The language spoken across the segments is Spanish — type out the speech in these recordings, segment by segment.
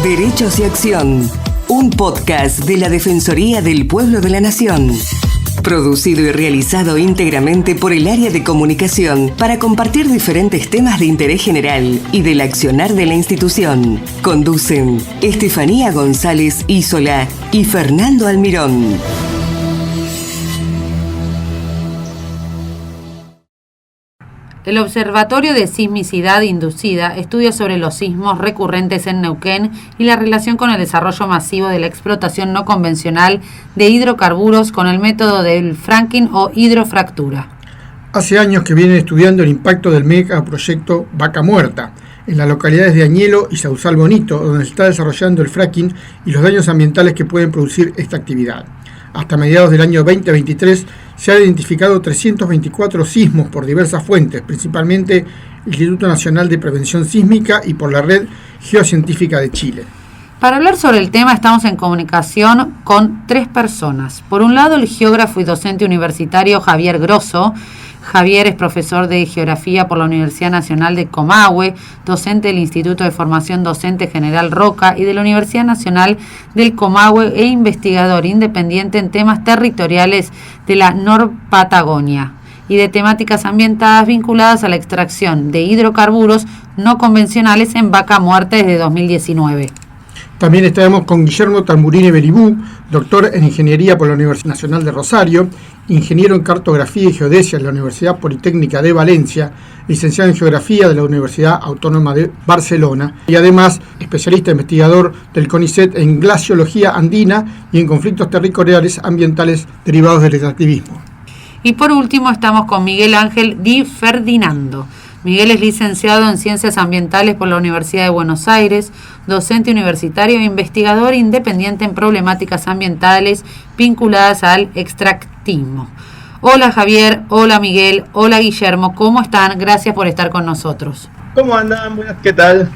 Derechos y Acción, un podcast de la Defensoría del Pueblo de la Nación. Producido y realizado íntegramente por el área de comunicación para compartir diferentes temas de interés general y del accionar de la institución. Conducen Estefanía González Isola y Fernando Almirón. El Observatorio de Sismicidad Inducida estudia sobre los sismos recurrentes en Neuquén y la relación con el desarrollo masivo de la explotación no convencional de hidrocarburos con el método del fracking o hidrofractura. Hace años que vienen estudiando el impacto del megaproyecto Vaca Muerta en las localidades de Añelo y Sausal Bonito, donde se está desarrollando el fracking y los daños ambientales que pueden producir esta actividad. Hasta mediados del año 2023 se han identificado 324 sismos por diversas fuentes, principalmente el Instituto Nacional de Prevención Sísmica y por la Red Geocientífica de Chile. Para hablar sobre el tema estamos en comunicación con tres personas. Por un lado, el geógrafo y docente universitario Javier Grosso. Javier es profesor de Geografía por la Universidad Nacional de Comahue, docente del Instituto de Formación Docente General Roca y de la Universidad Nacional del Comahue e investigador independiente en temas territoriales de la Norpatagonia y de temáticas ambientales vinculadas a la extracción de hidrocarburos no convencionales en Vaca Muerta desde 2019. También estaremos con Guillermo Tamburini Beribú, doctor en Ingeniería por la Universidad Nacional de Rosario, ingeniero en Cartografía y Geodesia de la Universidad Politécnica de Valencia, licenciado en Geografía de la Universidad Autónoma de Barcelona y además especialista investigador del CONICET en glaciología andina y en conflictos territoriales ambientales derivados del extractivismo. Y por último estamos con Miguel Ángel Di Ferdinando. Miguel es licenciado en Ciencias Ambientales por la Universidad de Buenos Aires, docente universitario e investigador independiente en problemáticas ambientales vinculadas al extractivismo. Hola Javier, hola Miguel, hola Guillermo, ¿cómo están? Gracias por estar con nosotros. ¿Cómo andan? Buenas, ¿qué tal?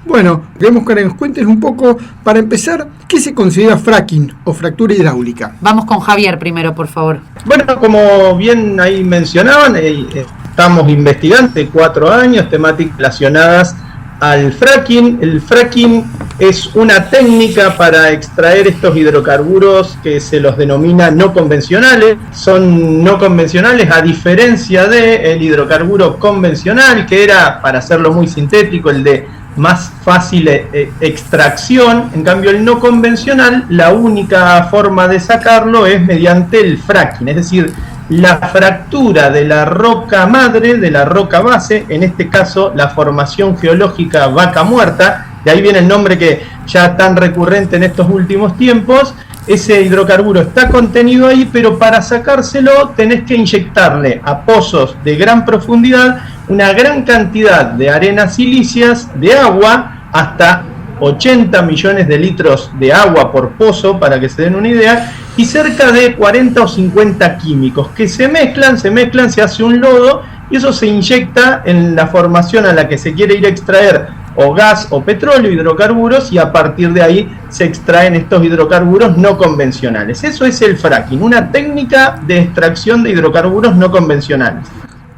Bueno, queremos que nos cuenten un poco, para empezar, ¿qué se considera fracking o fractura hidráulica? Vamos con Javier primero, por favor. Bueno, como bien ahí mencionaban, estamos investigando 4 años temáticas relacionadas al fracking. El fracking es una técnica para extraer estos hidrocarburos que se los denomina no convencionales. Son no convencionales a diferencia del hidrocarburo convencional, que era, para hacerlo muy sintético, el de más fácil extracción. En cambio, el no convencional, la única forma de sacarlo es mediante el fracking, es decir, la fractura de la roca madre, de la roca base, en este caso la formación geológica Vaca Muerta, de ahí viene el nombre que ya es tan recurrente en estos últimos tiempos. Ese hidrocarburo está contenido ahí, pero para sacárselo tenés que inyectarle a pozos de gran profundidad una gran cantidad de arenas silíceas, de agua, hasta 80 millones de litros de agua por pozo, para que se den una idea, y cerca de 40 o 50 químicos que se mezclan, se hace un lodo y eso se inyecta en la formación a la que se quiere ir a extraer o gas o petróleo, hidrocarburos, y a partir de ahí se extraen estos hidrocarburos no convencionales. Eso es el fracking, una técnica de extracción de hidrocarburos no convencionales.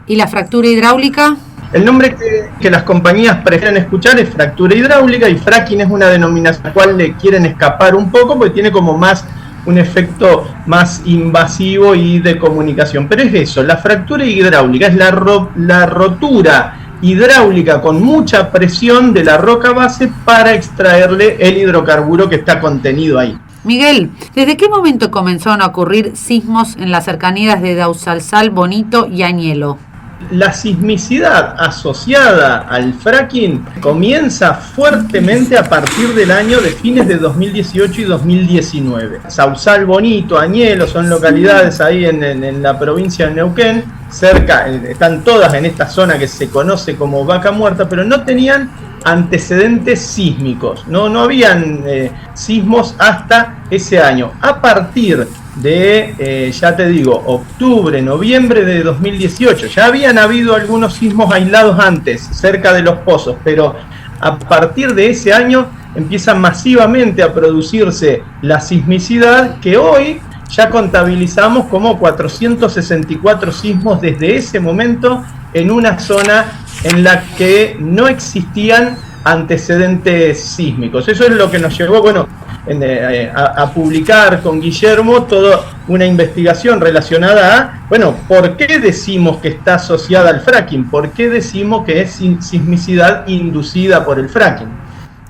¿Y la fractura hidráulica? El nombre que las compañías prefieren escuchar es fractura hidráulica, y fracking es una denominación a la cual le quieren escapar un poco porque tiene como más un efecto más invasivo y de comunicación. Pero es eso, la fractura hidráulica es la rotura hidráulica con mucha presión de la roca base para extraerle el hidrocarburo que está contenido ahí. Miguel, ¿desde qué momento comenzaron a ocurrir sismos en las cercanías de Sausal Bonito y Añelo? La sismicidad asociada al fracking comienza fuertemente a partir del año de fines de 2018 y 2019. Sausal Bonito, Añelo son localidades ahí en la provincia de Neuquén, cerca, están todas en esta zona que se conoce como Vaca Muerta, pero no tenían antecedentes sísmicos, no habían sismos hasta ese año. A partir de, ya te digo, octubre, noviembre de 2018, ya habían habido algunos sismos aislados antes, cerca de los pozos, pero a partir de ese año empieza masivamente a producirse la sismicidad, que hoy ya contabilizamos como 464 sismos desde ese momento en una zona en la que no existían antecedentes sísmicos. Eso es lo que nos llevó, bueno, a publicar con Guillermo toda una investigación relacionada a, bueno, ¿por qué decimos que está asociada al fracking? ¿Por qué decimos que es sismicidad inducida por el fracking?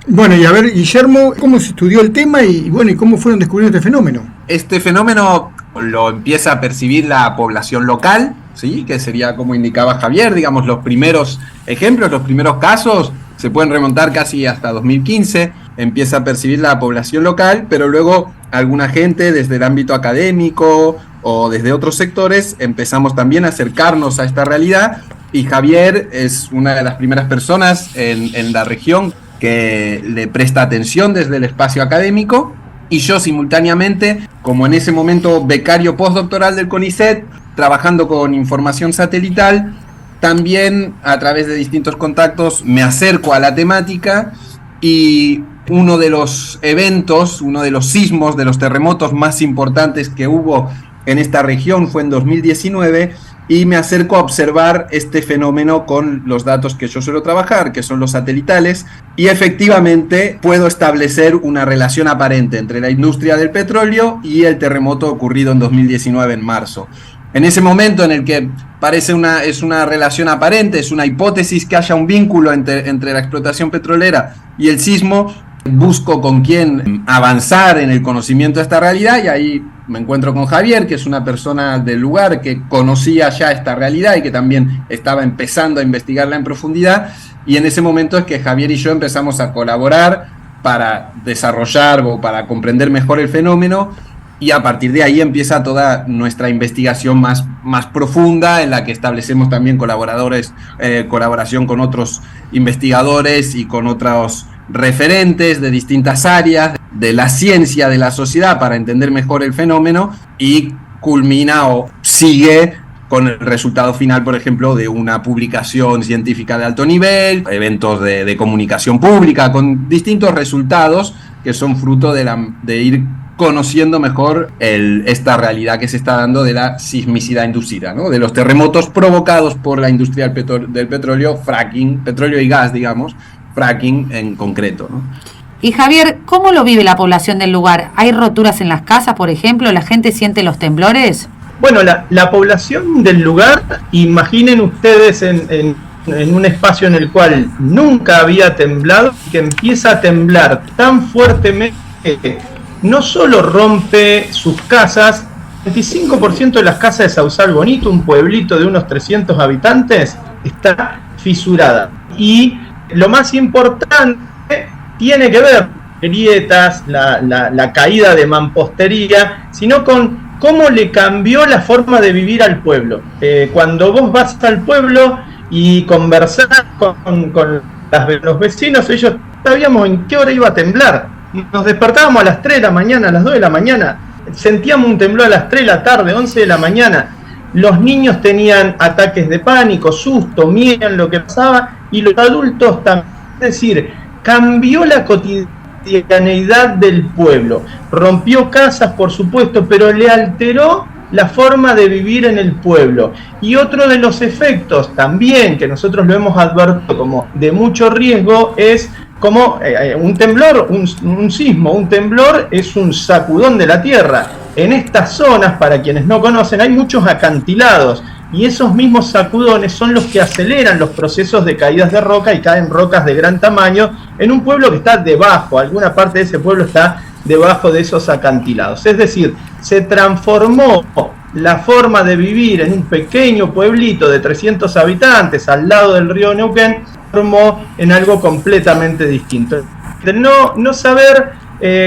Bueno, y a ver, Guillermo, ¿cómo se estudió el tema y bueno, y cómo fueron descubriendo este fenómeno? Este fenómeno lo empieza a percibir la población local, ¿sí? Que sería, como indicaba Javier, digamos, los primeros ejemplos, los primeros casos se pueden remontar casi hasta 2015, empieza a percibir la población local, pero luego alguna gente desde el ámbito académico o desde otros sectores empezamos también a acercarnos a esta realidad, y Javier es una de las primeras personas en la región que le presta atención desde el espacio académico, y yo simultáneamente, como en ese momento becario postdoctoral del CONICET, trabajando con información satelital, también a través de distintos contactos me acerco a la temática, y uno de los eventos, uno de los sismos, de los terremotos más importantes que hubo en esta región fue en 2019, y me acerco a observar este fenómeno con los datos que yo suelo trabajar, que son los satelitales, y efectivamente puedo establecer una relación aparente entre la industria del petróleo y el terremoto ocurrido en 2019 en marzo. En ese momento en el que parece es una relación aparente, es una hipótesis que haya un vínculo entre la explotación petrolera y el sismo, busco con quién avanzar en el conocimiento de esta realidad, y ahí me encuentro con Javier, que es una persona del lugar que conocía ya esta realidad y que también estaba empezando a investigarla en profundidad, y en ese momento es que Javier y yo empezamos a colaborar para desarrollar o para comprender mejor el fenómeno, y a partir de ahí empieza toda nuestra investigación más profunda, en la que establecemos también colaboración con otros investigadores y con otros referentes de distintas áreas de la ciencia, de la sociedad, para entender mejor el fenómeno, y culmina o sigue con el resultado final, por ejemplo, de una publicación científica de alto nivel, eventos de comunicación pública, con distintos resultados que son fruto de ir conociendo mejor esta realidad que se está dando de la sismicidad inducida, ¿no? De los terremotos provocados por la industria del petróleo, fracking, petróleo y gas, digamos, fracking en concreto, ¿no? Y Javier, ¿cómo lo vive la población del lugar? ¿Hay roturas en las casas, por ejemplo? ¿La gente siente los temblores? Bueno, la población del lugar, imaginen ustedes en un espacio en el cual nunca había temblado, que empieza a temblar tan fuertemente que no solo rompe sus casas, el 25% de las casas de Sausal Bonito, un pueblito de unos 300 habitantes, está fisurada. Y lo más importante tiene que ver grietas, la caída de mampostería, sino con cómo le cambió la forma de vivir al pueblo. Cuando vos vas al pueblo y conversás con los vecinos, ellos sabíamos en qué hora iba a temblar. Nos despertábamos a las 3 de la mañana, a las 2 de la mañana, sentíamos un temblor a las 3 de la tarde, 11 de la mañana. Los niños tenían ataques de pánico, susto, miedo en lo que pasaba, y los adultos también. Es decir, cambió la cotidianeidad del pueblo, rompió casas, por supuesto, pero le alteró la forma de vivir en el pueblo. Y otro de los efectos también, que nosotros lo hemos advertido como de mucho riesgo, es como un temblor, un sismo. Un temblor es un sacudón de la tierra. En estas zonas, para quienes no conocen, hay muchos acantilados, y esos mismos sacudones son los que aceleran los procesos de caídas de roca, y caen rocas de gran tamaño en un pueblo que está debajo. Alguna parte de ese pueblo está debajo de esos acantilados. Es decir, se transformó la forma de vivir en un pequeño pueblito de 300 habitantes al lado del río Neuquén, transformó en algo completamente distinto. De no saber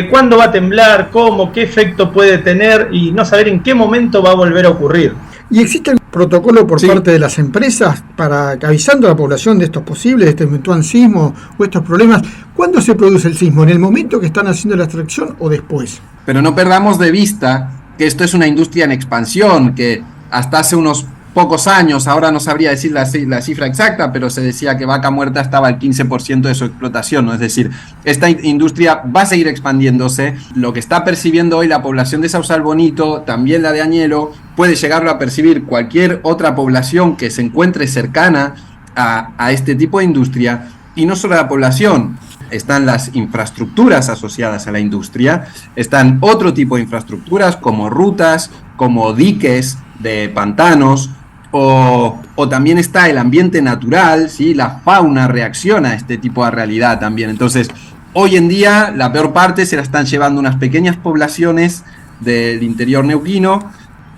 cuándo va a temblar, cómo, qué efecto puede tener, y no saber en qué momento va a volver a ocurrir. ¿Y existe algún protocolo por parte de las empresas para avisando a la población de estos posibles, de este eventual sismo o estos problemas? ¿Cuándo se produce el sismo? ¿En el momento que están haciendo la extracción o después? Pero no perdamos de vista que esto es una industria en expansión, que hasta hace unos pocos años, ahora no sabría decir la cifra exacta, pero se decía que Vaca Muerta estaba al 15% de su explotación, ¿no? Es decir, esta industria va a seguir expandiéndose. Lo que está percibiendo hoy la población de Sausal Bonito, también la de Añelo, puede llegarlo a percibir cualquier otra población que se encuentre cercana a este tipo de industria, Y no solo la población, están las infraestructuras asociadas a la industria, están otro tipo de infraestructuras como rutas, como diques de pantanos, o también está el ambiente natural, ¿sí? La fauna reacciona a este tipo de realidad también. Entonces, hoy en día la peor parte se la están llevando unas pequeñas poblaciones del interior neuquino,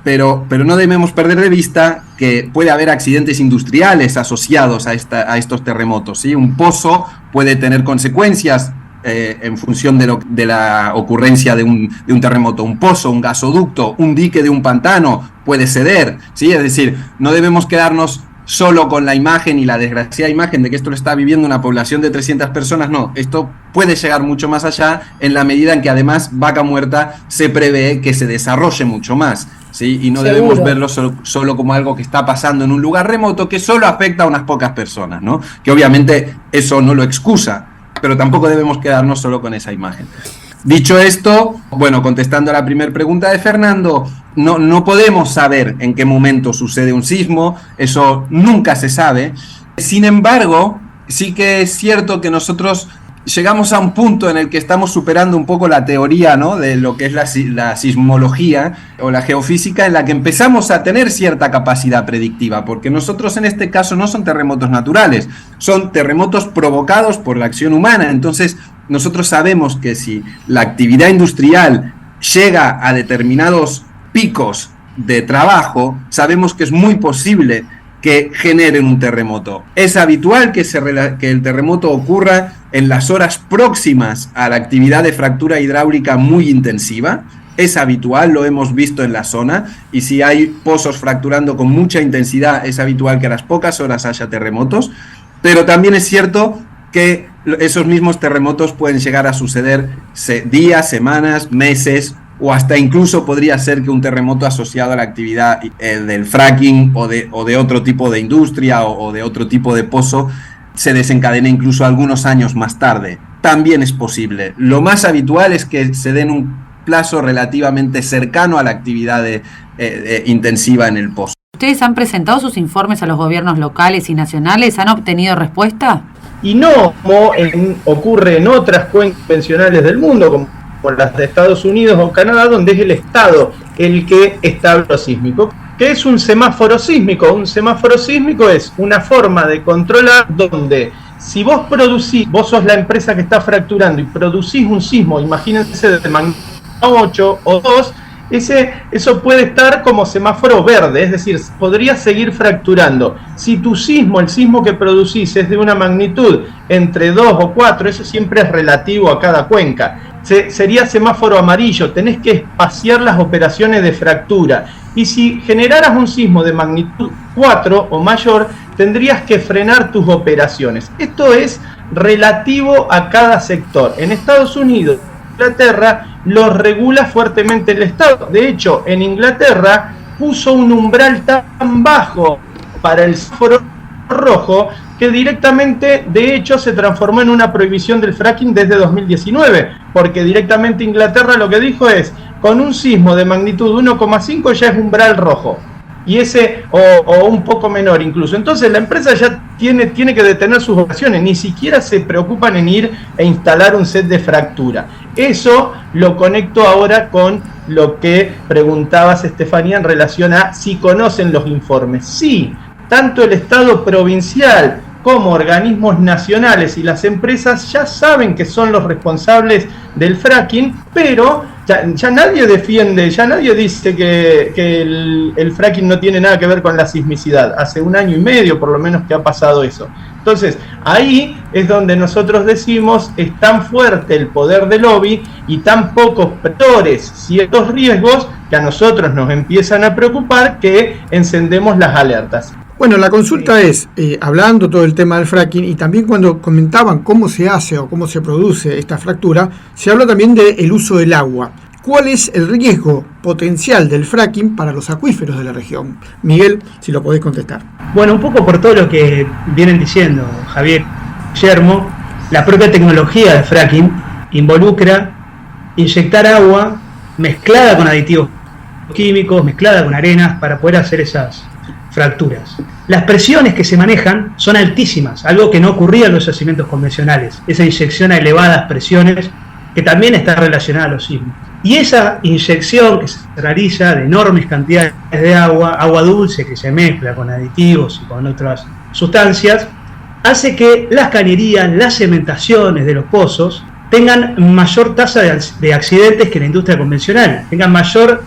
pero no debemos perder de vista que puede haber accidentes industriales asociados a estos terremotos, ¿sí? Un pozo puede tener consecuencias en función de la ocurrencia de un terremoto. Un pozo, un gasoducto, un dique de un pantano puede ceder, ¿sí? Es decir, no debemos quedarnos solo con la imagen y la desgraciada imagen de que esto lo está viviendo una población de 300 personas, no, esto puede llegar mucho más allá en la medida en que además Vaca Muerta se prevé que se desarrolle mucho más, ¿sí? Y no debemos verlo solo como algo que está pasando en un lugar remoto que solo afecta a unas pocas personas, ¿no? Que obviamente eso no lo excusa, pero tampoco debemos quedarnos solo con esa imagen. Dicho esto, bueno, contestando a la primera pregunta de Fernando, no podemos saber en qué momento sucede un sismo, eso nunca se sabe. Sin embargo, sí que es cierto que nosotros llegamos a un punto en el que estamos superando un poco la teoría, ¿no?, de lo que es la sismología o la geofísica, en la que empezamos a tener cierta capacidad predictiva, porque nosotros en este caso no son terremotos naturales, son terremotos provocados por la acción humana. Entonces nosotros sabemos que si la actividad industrial llega a determinados picos de trabajo, sabemos que es muy posible que generen un terremoto. Es habitual que el terremoto ocurra en las horas próximas a la actividad de fractura hidráulica muy intensiva. Es habitual, lo hemos visto en la zona, y si hay pozos fracturando con mucha intensidad, es habitual que a las pocas horas haya terremotos, pero también es cierto que esos mismos terremotos pueden llegar a suceder días, semanas, meses, o hasta incluso podría ser que un terremoto asociado a la actividad del fracking o de otro tipo de industria o de otro tipo de pozo se desencadene incluso algunos años más tarde. También es posible. Lo más habitual es que se den un plazo relativamente cercano a la actividad intensiva en el pozo. ¿Ustedes han presentado sus informes a los gobiernos locales y nacionales? ¿Han obtenido respuesta? Y no como ocurre en otras cuencas convencionales del mundo, como por las de Estados Unidos o Canadá, donde es el Estado el que establece lo sísmico. ¿Qué es un semáforo sísmico? Un semáforo sísmico es una forma de controlar donde si vos sos la empresa que está fracturando y producís un sismo, imagínense de magnitud 8 o 2, eso puede estar como semáforo verde, es decir, podría seguir fracturando. Si tu el sismo que producís es de una magnitud entre 2 o 4, eso siempre es relativo a cada cuenca. Sería semáforo amarillo, tenés que espaciar las operaciones de fractura. Y si generaras un sismo de magnitud 4 o mayor, tendrías que frenar tus operaciones. Esto es relativo a cada sector. En Estados Unidos, Inglaterra, lo regula fuertemente el Estado. De hecho, en Inglaterra puso un umbral tan bajo para el semáforo rojo que directamente, de hecho, se transformó en una prohibición del fracking desde 2019, porque directamente Inglaterra lo que dijo es, con un sismo de magnitud 1,5 ya es umbral rojo, y o un poco menor incluso. Entonces la empresa ya tiene que detener sus operaciones, ni siquiera se preocupan en ir e instalar un set de fractura. Eso lo conecto ahora con lo que preguntabas, Estefanía, en relación a si conocen los informes. Sí, tanto el Estado provincial como organismos nacionales y las empresas ya saben que son los responsables del fracking, pero ya nadie defiende, ya nadie dice que el fracking no tiene nada que ver con la sismicidad. Hace 1 año y medio por lo menos que ha pasado eso. Entonces, ahí es donde nosotros decimos, es tan fuerte el poder del lobby y tan pocos promotores ciertos riesgos que a nosotros nos empiezan a preocupar que encendemos las alertas. Bueno, la consulta es, hablando todo el tema del fracking, y también cuando comentaban cómo se hace o cómo se produce esta fractura, se habla también del uso del agua. ¿Cuál es el riesgo potencial del fracking para los acuíferos de la región? Miguel, si lo podés contestar. Bueno, un poco por todo lo que vienen diciendo Javier, Guillermo, la propia tecnología de fracking involucra inyectar agua mezclada con aditivos químicos, mezclada con arenas, para poder hacer fracturas. Las presiones que se manejan son altísimas, algo que no ocurría en los yacimientos convencionales, esa inyección a elevadas presiones que también está relacionada a los sismos. Y esa inyección que se realiza de enormes cantidades de agua dulce que se mezcla con aditivos y con otras sustancias, hace que las cañerías, las cementaciones de los pozos tengan mayor tasa de accidentes que la industria convencional, tengan mayor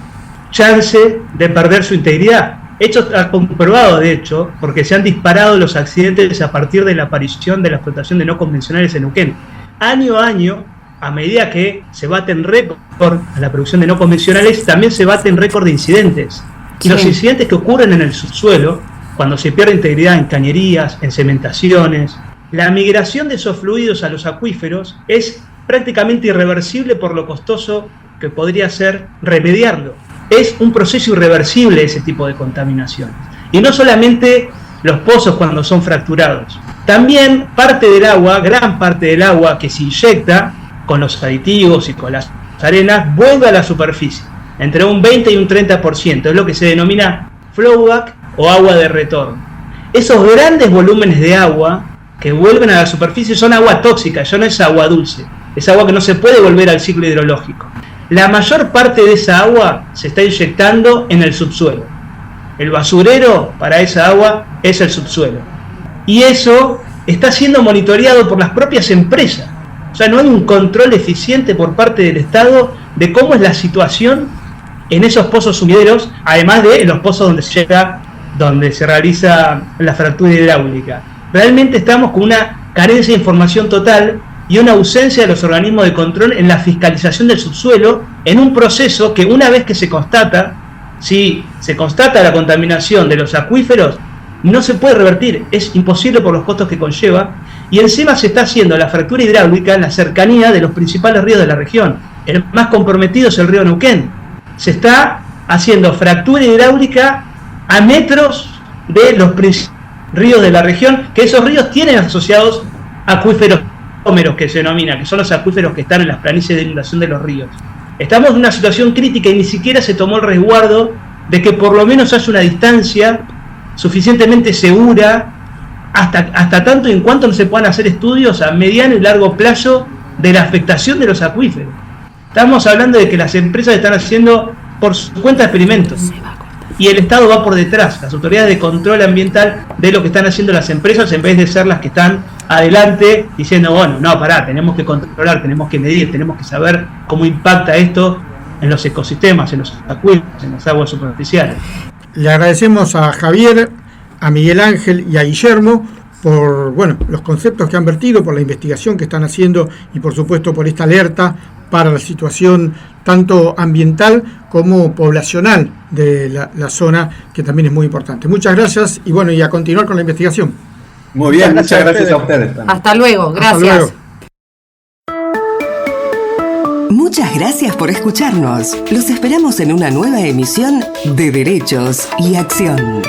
chance de perder su integridad. Esto está comprobado, de hecho, porque se han disparado los accidentes a partir de la aparición de la explotación de no convencionales en Neuquén. Año a año, a medida que se baten récord a la producción de no convencionales, también se baten récord de incidentes. Y los incidentes que ocurren en el subsuelo, cuando se pierde integridad en cañerías, en cementaciones, la migración de esos fluidos a los acuíferos es prácticamente irreversible por lo costoso que podría ser remediarlo. Es un proceso irreversible ese tipo de contaminaciones. Y no solamente los pozos cuando son fracturados, también parte del agua, gran parte del agua que se inyecta con los aditivos y con las arenas, vuelve a la superficie, entre un 20 y un 30%, es lo que se denomina flowback o agua de retorno. Esos grandes volúmenes de agua que vuelven a la superficie son agua tóxica, ya no es agua dulce, es agua que no se puede volver al ciclo hidrológico. La mayor parte de esa agua se está inyectando en el subsuelo. El basurero para esa agua es el subsuelo. Y eso está siendo monitoreado por las propias empresas. O sea, no hay un control eficiente por parte del Estado de cómo es la situación en esos pozos sumideros, además de los pozos donde se realiza la fractura hidráulica. Realmente estamos con una carencia de información total y una ausencia de los organismos de control en la fiscalización del subsuelo, en un proceso que una vez que se constata, si se constata la contaminación de los acuíferos, no se puede revertir, es imposible por los costos que conlleva, y encima se está haciendo la fractura hidráulica en la cercanía de los principales ríos de la región. El más comprometido es el río Neuquén. Se está haciendo fractura hidráulica a metros de los principales ríos de la región, que esos ríos tienen asociados acuíferos que se denomina, que son los acuíferos que están en las planicies de inundación de los ríos. Estamos en una situación crítica y ni siquiera se tomó el resguardo de que por lo menos haya una distancia suficientemente segura hasta tanto en cuanto no se puedan hacer estudios a mediano y largo plazo de la afectación de los acuíferos. Estamos hablando de que las empresas están haciendo por su cuenta experimentos y el Estado va por detrás, las autoridades de control ambiental, de lo que están haciendo las empresas, en vez de ser las que están adelante diciendo, bueno, no, pará, tenemos que controlar, tenemos que medir, tenemos que saber cómo impacta esto en los ecosistemas, en los acuíferos, en las aguas superficiales. Le agradecemos a Javier, a Miguel Ángel y a Guillermo por los conceptos que han vertido, por la investigación que están haciendo y por supuesto por esta alerta para la situación tanto ambiental como poblacional de la zona, que también es muy importante. Muchas gracias y a continuar con la investigación. Muy bien, muchas gracias a ustedes. Hasta luego, gracias. Hasta luego. Muchas gracias por escucharnos. Los esperamos en una nueva emisión de Derechos y Acción.